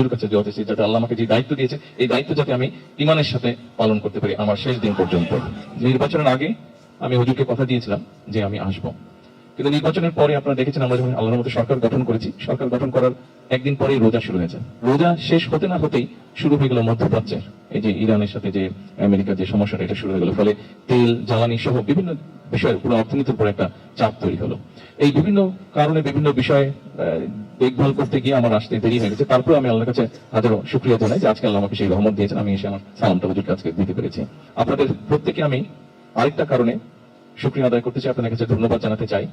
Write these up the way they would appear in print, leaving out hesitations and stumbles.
হুজুর কাছে দোয়া চাইছি যাতে আল্লাহ আমাকে যে দায়িত্ব দিয়েছে এই দায়িত্ব যাতে আমি ঈমানের সাথে পালন করতে পারি আমার শেষ দিন পর্যন্ত। নির্বাচনের আগে আমি হুজুরকে কথা দিয়েছিলাম যে আমি আসবো, কিন্তু নির্বাচনের পরে আপনারা দেখেছেন আমরা যখন আল্লাহর মতো সরকার গঠন করেছি, সরকার গঠন করার একদিন পরেই রোজা শুরু হয়েছে। রোজা শেষ হতে না হতেই শুরু হয়ে গেল মধ্যপ্রাচ্যের এই যে ইরানের সাথে যে আমেরিকার যে সমস্যাটা এটা শুরু হয়ে গেল, ফলে তেল জ্বালানি সহ বিভিন্ন বিষয়ে পুরো অর্থনীতির উপর একটা চাপ তৈরি হলো। এই বিভিন্ন কারণে বিভিন্ন বিষয়ে দেখভাল করতে গিয়ে আমার আসতে দেরি হয়ে গেছে। তারপরে আমি আল্লাহর কাছে হাজারো শুকরিয়া জানাই যে আজকে আল্লাহ আমাকে সেই রহমত দিয়েছেন, আমি এসে আমার সালামটা হুজুরকে আজকে দিতে পেরেছি। আপনাদের প্রত্যেকে আমি আরেকটা কারণে শুকরিয়া আদায় করতে চাই, আপনাদের কাছে ধন্যবাদ জানাতে চাই।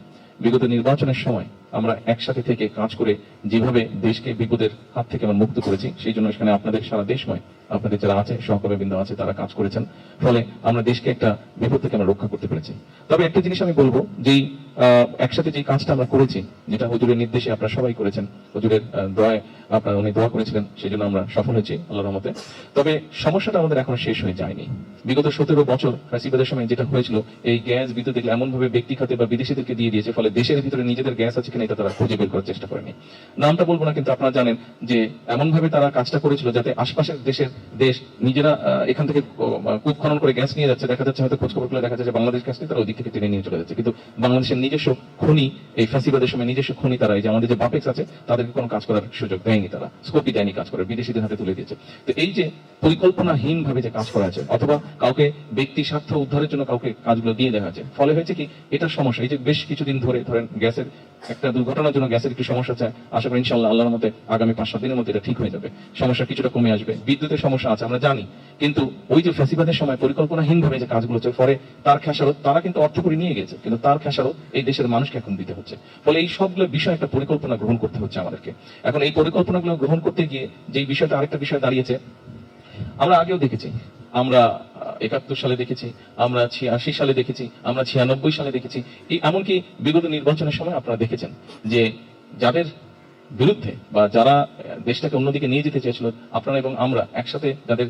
বিগত নির্বাচনের সময় আমরা একসাথে থেকে কাজ করে যেভাবে দেশকে বিপদের হাত থেকে আমরা মুক্ত করেছি, সেই জন্য এখানে আপনাদের সারা দেশময় আপনাদের যারা আছে সহকর্মীবৃন্দ আছে তারা কাজ করেছেন, ফলে আমরা দেশকে একটা বিপদ থেকে আমরা রক্ষা করতে পেরেছি। তবে একটা জিনিস আমি বলবো, যেই একসাথে যে কাজটা আমরা করেছি, যেটা হুজুরের নির্দেশে আপনারা সবাই করেছেন, হুজুরের দোয়ায় আপনারা উনি দোয়া করেছিলেন, সেই জন্য আমরা সফল হয়েছি আল্লাহর রহমতে। তবে সমস্যাটা আমাদের এখনো শেষ হয়ে যায়নি। বিগত 17 বছর ফ্যাসিবাদের সময় যেটা হয়েছিল, এই গ্যাস বিদ্যুৎ দেখলে এমন ভাবে ব্যক্তি খাতে বা বিদেশিদেরকে দিয়ে দিয়েছে, ফলে দেশের ভিতরে নিজেদের গ্যাস আছে কিনা এটা তারা খুঁজে বের করার চেষ্টা করেনি। নামটা বলবো না, কিন্তু আপনারা জানেন যে এমন ভাবে তারা কাজটা করেছিল যাতে আশপাশের দেশ নিজেরা এখান থেকে কূপ খনন করে গ্যাস নিয়ে যাচ্ছে, দেখা যাচ্ছে হয়তো খোঁজ খবর করে দেখা যাচ্ছে বাংলাদেশ গ্যাস নিয়ে তারা ওই দিক থেকে টেনে নিয়ে চলে যাচ্ছে, কিন্তু বাংলাদেশের নিজস্ব খনি, এই ফ্যাসিবাদের সময় নিজস্ব খনি তারা, এই যে আমাদের যে বাপেক্স আছে তাদেরকে কোনো কাজ করার সুযোগ দেয়নি, তারা স্কোপই দেয়নি কাজ করার, বিদেশিদের হাতে তুলে দিয়েছে। তো এই যে পরিকল্পনাহীন ভাবে যে কাজ করা আছে, অথবা কাউকে ব্যক্তি স্বার্থ উদ্ধারের জন্য কাউকে কাজগুলো দিয়ে দেওয়া আছে, ফলে হয়েছে কি এটার সমস্যা, এই যে বেশ কিছুদিন ধরে ধরেন গ্যাসের একটা দুর্ঘটনার জন্য গ্যাসের একটু সমস্যা আছে, আশা করি ইনশাআল্লাহ আল্লাহর মতে আগামী 5-7 দিনের মধ্যে এটা ঠিক হয়ে যাবে, সমস্যা কিছুটা কমে আসবে। বিদ্যুতের সমস্যা আছে আমরা জানি, কিন্তু ওই যে ফ্যাসিবাদের সময় পরিকল্পনাহীন ভাবে যে কাজগুলো হচ্ছে, ফলে তার খেসারত তারা কিন্তু অর্থ করে নিয়ে গেছে, কিন্তু তার খেসারত এই দেশের মানুষকে এখন দিতে হচ্ছে। ফলে এই সবগুলো বিষয় একটা পরিকল্পনা গ্রহণ করতে হচ্ছে আমাদেরকে। এখন এই পরিকল্পনাগুলো গ্রহণ করতে গিয়ে যে বিষয়টা আরেকটা বিষয় দাঁড়িয়েছে, আমরা আগেও দেখেছি, আমরা 71 সালে দেখেছি, আমরা 86 সালে দেখেছি, আমরা 96 সালে দেখেছি, এই এমনকি বিগত নির্বাচনের সময় আপনারা দেখেছেন যে যাদের বিরুদ্ধে বা যারা দেশটাকে অন্যদিকে নিয়ে যেতে চেয়েছিল, আপনারা এবং আমরা একসাথে যাদের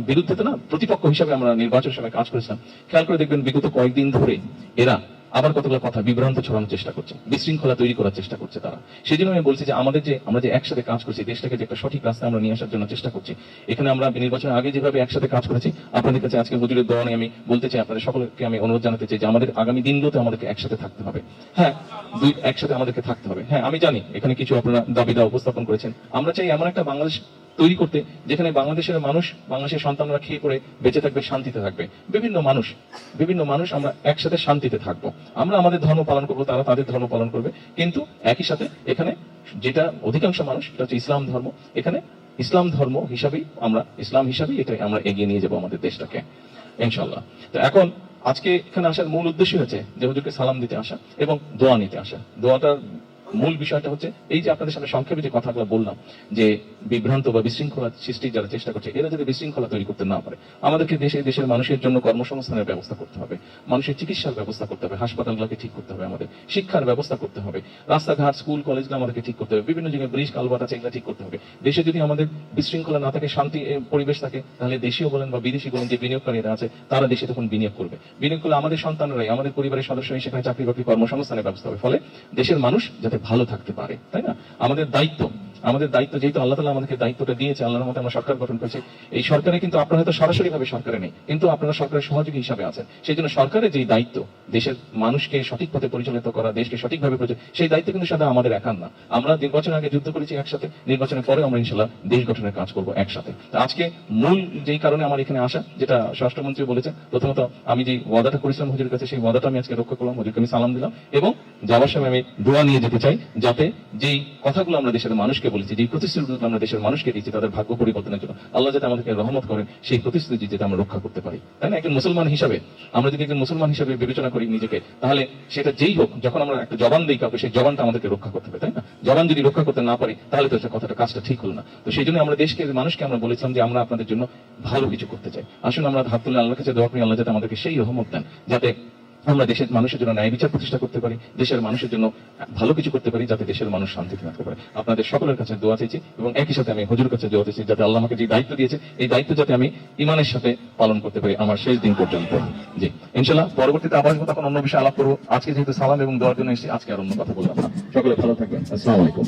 বিরুদ্ধে তো না, প্রতিপক্ষ হিসাবে আমরা নির্বাচনের সময় কাজ করেছিলাম, খেয়াল করে দেখবেন বিগত কয়েকদিন ধরে এরা আবার কতগুলো কথা বিভ্রান্ত ছড়ানোর চেষ্টা করছে, বিশৃঙ্খলা তৈরি করার চেষ্টা করছে তারা। সেই জন্য আমি বলছি যে আমরা যে একসাথে কাজ করছি, দেশটাকে যে একটা সঠিক রাস্তায় আমরা নিয়ে আসার জন্য চেষ্টা করছি, এখানে আমরা নির্বাচনের আগে যেভাবে একসাথে কাজ করেছি, আপনাদের কাছে আজকে হুজুরের দোয়া নিয়ে আমি বলতে চাই, আপনাদের সকলকে আমি অনুরোধ জানাতে চাই যে আমাদের আগামী দিনগুলোতে আমাদেরকে একসাথে থাকতে হবে। হ্যাঁ, একসাথে আমাদেরকে থাকতে হবে। হ্যাঁ, আমি জানি এখানে কিছু আপনারা দাবিদা উপস্থাপন করেছেন, আমরা চাই এমন একটা বাংলাদেশ তৈরি করতে যেখানে বাংলাদেশের মানুষ, বাংলাদেশের সন্তানরা খেয়ে পড়ে বেঁচে থাকবে, শান্তিতে থাকবে। বিভিন্ন মানুষ আমরা একসাথে শান্তিতে থাকবো, আমরা আমাদের ধর্ম পালন করবো, তারা তাদের ধর্ম পালন করবে, কিন্তু একই সাথে এখানে যেটা অধিকাংশ মানুষ এটা হচ্ছে ইসলাম ধর্ম, এখানে ইসলাম ধর্ম হিসাবেই এটাই আমরা এগিয়ে নিয়ে যাবো আমাদের দেশটাকে ইনশাআল্লাহ। তো এখন আজকে এখানে আসার মূল উদ্দেশ্য হচ্ছে যে হুজুরকে সালাম দিতে আসা এবং দোয়া নিতে আসা। দোয়াটার মূল বিষয়টা হচ্ছে এই যে আপনাদের সামনে সংক্ষেপে যে কথাগুলো বললাম, যে বিভ্রান্ত বা বিশৃঙ্খলা সৃষ্টির যারা চেষ্টা করছে, এরা যদি বিশৃঙ্খলা তৈরি করতে না পারে, আমাদেরকে দেশের মানুষের জন্য কর্মসংস্থানের ব্যবস্থা করতে হবে, মানুষের চিকিৎসার ব্যবস্থা করতে হবে, হাসপাতালগুলোকে ঠিক করতে হবে, আমাদের শিক্ষার ব্যবস্থা করতে হবে, রাস্তাঘাট স্কুল কলেজগুলো আমাদেরকে ঠিক করতে হবে, বিভিন্ন জায়গায় ব্রিজ কালভার্ট আছে এগুলো ঠিক করতে হবে। দেশে যদি আমাদের বিশৃঙ্খলা না থাকে, শান্তি পরিবেশ থাকে, তাহলে দেশীয় বলেন বা বিদেশি বলেন যে বিনিয়োগকারীরা আছে তারা দেশে তখন বিনিয়োগ করবে, বিনিয়োগ করলে আমাদের সন্তানরাই, আমাদের পরিবারের সদস্যরাই সেখানে চাকরি বাকরি কর্মসংস্থানের ব্যবস্থা হবে, ফলে দেশের মানুষ যাতে ভালো থাকতে পারে, তাই না? আমাদের দায়িত্ব যেহেতু আল্লাহ তাআলা আমাদেরকে দায়িত্বটা দিয়েছে, আল্লাহর মতে আমরা সরকার গঠন করেছি, এই সরকারে কিন্তু আপনারা হয়তো সরাসরি ভাবে সরকারে নেই, কিন্তু আপনারা সরকারের সহযোগী হিসাবে আছেন। সেই জন্য সরকারের যে দায়িত্ব, দেশের মানুষকে সঠিক পথে পরিচালিত করা, দেশকে সঠিকভাবে সেই দায়িত্ব কিন্তু সাথে আমাদের একার না। আমরা নির্বাচনের আগে যুদ্ধ করেছি একসাথে, নির্বাচনের পরে আমরা ইনশাআল্লাহ দেশ গঠনের কাজ করবো একসাথে। তো আজকে মূল যেই কারণে আমার এখানে আসা, যেটা স্বরাষ্ট্রমন্ত্রী বলেছেন, প্রথমত আমি যে ওয়াদাটা করেছিলাম হুজুরের কাছে, সেই ওয়াদাটা আমি আজকে রক্ষা করলাম, হুজুরকে আমি সালাম দিলাম, এবং যাওয়ার সময় আমি দোয়া নিয়ে যেতে চাই যাতে যেই কথাগুলো আমরা দেশের মানুষকে বলেছি, যেই প্রতিশ্রুতি আমরা দেশের মানুষকে দিচ্ছি তাদের ভাগ্য পরিবর্তনের জন্য, আল্লাহ যাতে আমাদেরকে রহমত করেন, সেই প্রতিশ্রুতি যাতে আমরা রক্ষা করতে পারি, তাই না? একজন মুসলমান হিসাবে আমরা যদি একজন মুসলমান হিসাবে বিবেচনা করি নিজেকে, তাহলে সেটা যেই হোক, যখন আমরা একটা জবান দিই কাউকে, সেই জবানটা আমাদেরকে রক্ষা করতে হবে, তাই না? জবান যদি রক্ষা করতে না পারি তাহলে তো কথাটা কাজটা ঠিক হলো না। তো সেই জন্য আমরা মানুষকে আমরা বলেছিলাম যে আমরা আপনাদের জন্য ভালো কিছু করতে চাই। আসুন আমরা হাত তুলে আল্লাহর কাছে দোয়া করি, আল্লাহ যাতে আমাদেরকে সেই রহমত দেন, যাতে আমরা দেশের মানুষের জন্য ন্যায় বিচার প্রতিষ্ঠা করতে পারি, দেশের মানুষের জন্য ভালো কিছু করতে পারি, যাতে দেশের মানুষ শান্তিতে থাকতে পারে। আপনাদের সকলের কাছে দোয়া চাইছি, এবং একই সাথে আমি হুজুর কাছে দোয়া চাইছি যাতে আল্লাহ আমাকে যে দায়িত্ব দিয়েছে এই দায়িত্ব যাতে আমি ঈমানের সাথে পালন করতে পারি আমার শেষ দিন পর্যন্ত। জি ইনশাআল্লাহ, পরবর্তীতে আবার তখন অন্য বিষয়ে আলাপ করবো। আজকে যেহেতু সালাম এবং দোয়ার জন্য এসেছি, আজকে আর অন্য কথা বললাম না। সকলে ভালো থাকবেন। আসসালামু আলাইকুম।